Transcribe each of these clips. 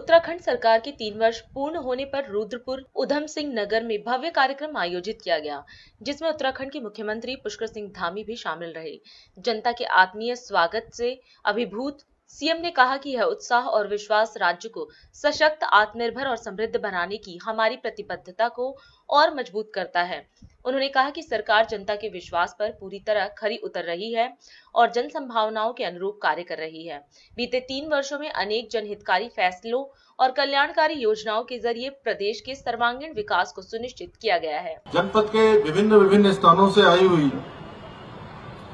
उत्तराखंड सरकार के 3 वर्ष पूर्ण होने पर रुद्रपुर उधम सिंह नगर में भव्य कार्यक्रम आयोजित किया गया, जिसमें उत्तराखंड के मुख्यमंत्री पुष्कर सिंह धामी भी शामिल रहे। जनता के आत्मीय स्वागत से अभिभूत सीएम ने कहा कि यह उत्साह और विश्वास राज्य को सशक्त, आत्मनिर्भर और समृद्ध बनाने की हमारी प्रतिबद्धता को और मजबूत करता है। उन्होंने कहा कि सरकार जनता के विश्वास पर पूरी तरह खरी उतर रही है और जन संभावनाओं के अनुरूप कार्य कर रही है। बीते 3 वर्षों में अनेक जनहितकारी फैसलों और कल्याणकारी योजनाओं के जरिए प्रदेश के सर्वांगीण विकास को सुनिश्चित किया गया है। जनपद के विभिन्न विभिन्न स्थानों से आई हुई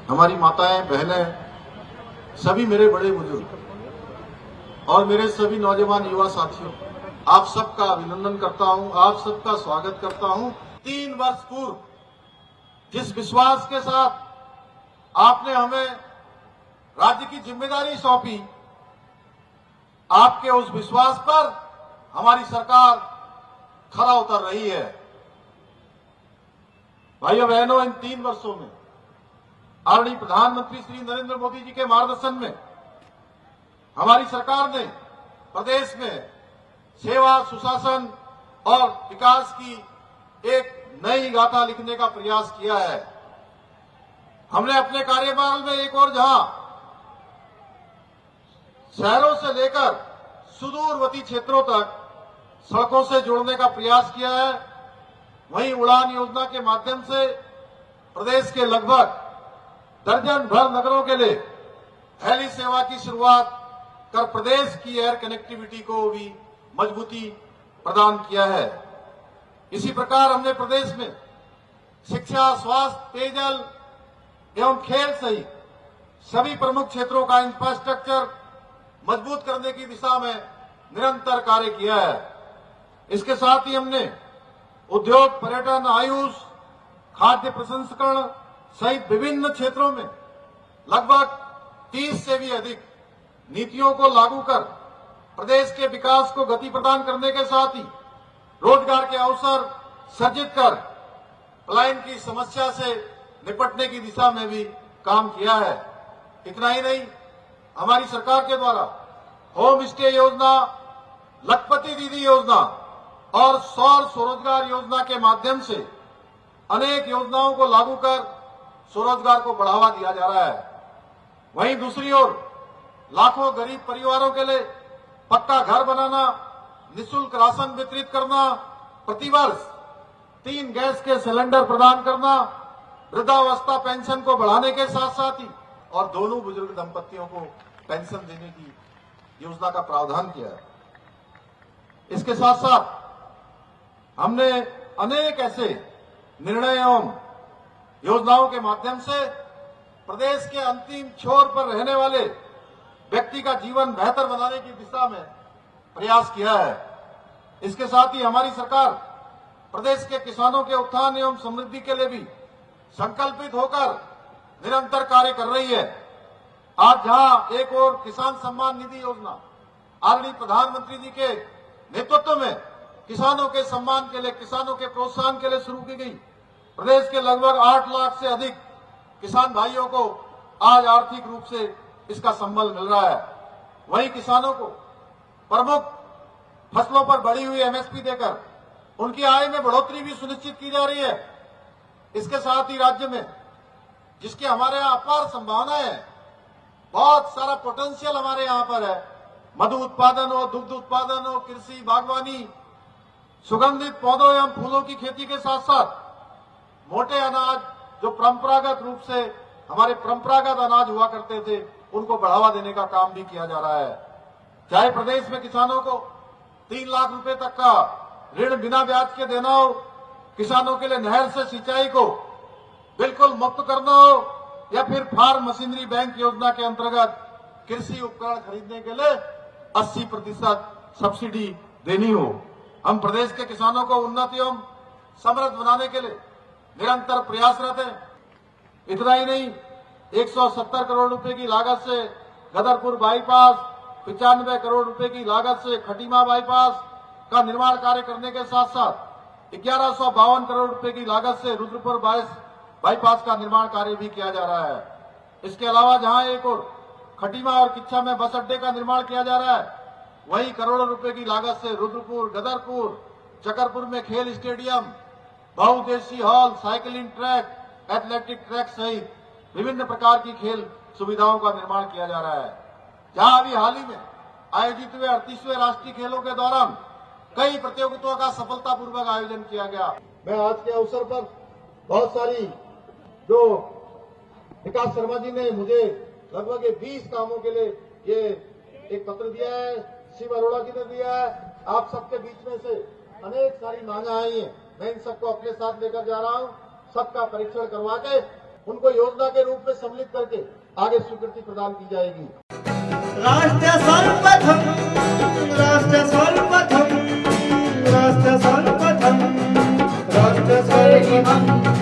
हमारी माताएं, बहनें, सभी मेरे बड़े बुजुर्ग और मेरे सभी नौजवान युवा साथियों, आप सबका अभिनंदन करता हूं, आप सबका स्वागत करता हूं। 3 वर्ष पूर्व जिस विश्वास के साथ आपने हमें राज्य की जिम्मेदारी सौंपी, आपके उस विश्वास पर हमारी सरकार खरा उतर रही है। भाइयों बहनों, इन 3 वर्षों में आदरणीय प्रधानमंत्री श्री नरेंद्र मोदी जी के मार्गदर्शन में हमारी सरकार ने प्रदेश में सेवा, सुशासन और विकास की एक नई गाथा लिखने का प्रयास किया है। हमने अपने कार्यकाल में एक और जहां शहरों से लेकर सुदूरवर्ती क्षेत्रों तक सड़कों से जोड़ने का प्रयास किया है, वहीं उड़ान योजना के माध्यम से प्रदेश के लगभग दर्जन भर नगरों के लिए हेली सेवा की शुरुआत कर प्रदेश की एयर कनेक्टिविटी को भी मजबूती प्रदान किया है। इसी प्रकार हमने प्रदेश में शिक्षा, स्वास्थ्य, पेयजल एवं खेल सहित सभी प्रमुख क्षेत्रों का इंफ्रास्ट्रक्चर मजबूत करने की दिशा में निरंतर कार्य किया है। इसके साथ ही हमने उद्योग, पर्यटन, आयुष, खाद्य प्रसंस्करण सहित विभिन्न क्षेत्रों में लगभग 30 से भी अधिक नीतियों को लागू कर प्रदेश के विकास को गति प्रदान करने के साथ ही रोजगार के अवसर सृजित कर पलायन की समस्या से निपटने की दिशा में भी काम किया है। इतना ही नहीं, हमारी सरकार के द्वारा होम स्टे योजना, लखपति दीदी योजना और सौर स्वरोजगार योजना के माध्यम से अनेक योजनाओं को लागू कर स्वरोजगार को बढ़ावा दिया जा रहा है। वहीं दूसरी ओर लाखों गरीब परिवारों के लिए पक्का घर बनाना, निःशुल्क राशन वितरित करना, प्रतिवर्ष 3 गैस के सिलेंडर प्रदान करना, वृद्धावस्था पेंशन को बढ़ाने के साथ साथ ही और दोनों बुजुर्ग दंपतियों को पेंशन देने की योजना का प्रावधान किया है। इसके साथ साथ हमने अनेक ऐसे निर्णय एवं योजनाओं के माध्यम से प्रदेश के अंतिम छोर पर रहने वाले व्यक्ति का जीवन बेहतर बनाने की दिशा में प्रयास किया है। इसके साथ ही हमारी सरकार प्रदेश के किसानों के उत्थान एवं समृद्धि के लिए भी संकल्पित होकर निरंतर कार्य कर रही है। आज जहां एक और किसान सम्मान निधि योजना आदरणीय प्रधानमंत्री जी के नेतृत्व में किसानों के सम्मान के लिए, किसानों के प्रोत्साहन के लिए शुरू की गई, प्रदेश के लगभग 8 लाख से अधिक किसान भाइयों को आज आर्थिक रूप से इसका संबल मिल रहा है। वहीं किसानों को प्रमुख फसलों पर बढ़ी हुई एमएसपी देकर उनकी आय में बढ़ोतरी भी सुनिश्चित की जा रही है। इसके साथ ही राज्य में जिसकी हमारे यहाँ अपार संभावनाएं है, बहुत सारा पोटेंशियल हमारे यहाँ पर है, मधु उत्पादन हो, दुग्ध उत्पादन हो, कृषि, बागवानी, सुगंधित पौधों एवं फूलों की खेती के साथ साथ मोटे अनाज जो परंपरागत रूप से हमारे परंपरागत अनाज हुआ करते थे, उनको बढ़ावा देने का काम भी किया जा रहा है। चाहे प्रदेश में किसानों को 3 लाख रुपए तक का ऋण बिना ब्याज के देना हो, किसानों के लिए नहर से सिंचाई को बिल्कुल मुक्त करना हो, या फिर फार्म मशीनरी बैंक योजना के अंतर्गत कृषि उपकरण खरीदने के लिए 80% सब्सिडी देनी हो। हम प्रदेश के किसानों को उन्नत एवं समृद्ध बनाने के लिए निरंतर प्रयासरत है। इतना ही नहीं, 170 करोड़ रुपए की लागत से गदरपुर बाईपास, 95 करोड़ रुपए की लागत से खटीमा बाईपास का निर्माण कार्य करने के साथ साथ 1152 करोड़ रुपए की लागत से रुद्रपुर बाईपास का निर्माण कार्य भी किया जा रहा है। इसके अलावा जहां एक और खटीमा और किच्छा में बस अड्डे का निर्माण किया जा रहा है, वहीं करोड़ों रुपए की लागत से रुद्रपुर, गदरपुर, चकरपुर में खेल स्टेडियम, बहुउद्देशीय hall, cycling track, athletic track सहित विभिन्न प्रकार की खेल सुविधाओं का निर्माण किया जा रहा है। जहां अभी हाल ही में आयोजित हुए 38वें राष्ट्रीय खेलों के दौरान कई प्रतियोगिताओं का सफलतापूर्वक आयोजन किया गया। मैं आज के अवसर पर बहुत सारी जो विकास शर्मा जी ने मुझे लगभग 20 कामों के लिए ये एक पत्र दिया है, शिव अरोड़ा जी ने दिया है, आप सबके बीच में से अनेक सारी मांगा आई हैं। मैं इन सबको अपने साथ लेकर जा रहा हूं, सबका परीक्षण करवा के उनको योजना के रूप में सम्मिलित करके आगे स्वीकृति प्रदान की जाएगी। राष्ट्र सर्वप्रथम, राष्ट्र सर्वप्रथम, राष्ट्र सर्वप्रथम, राष्ट्र सर्वप्रथम।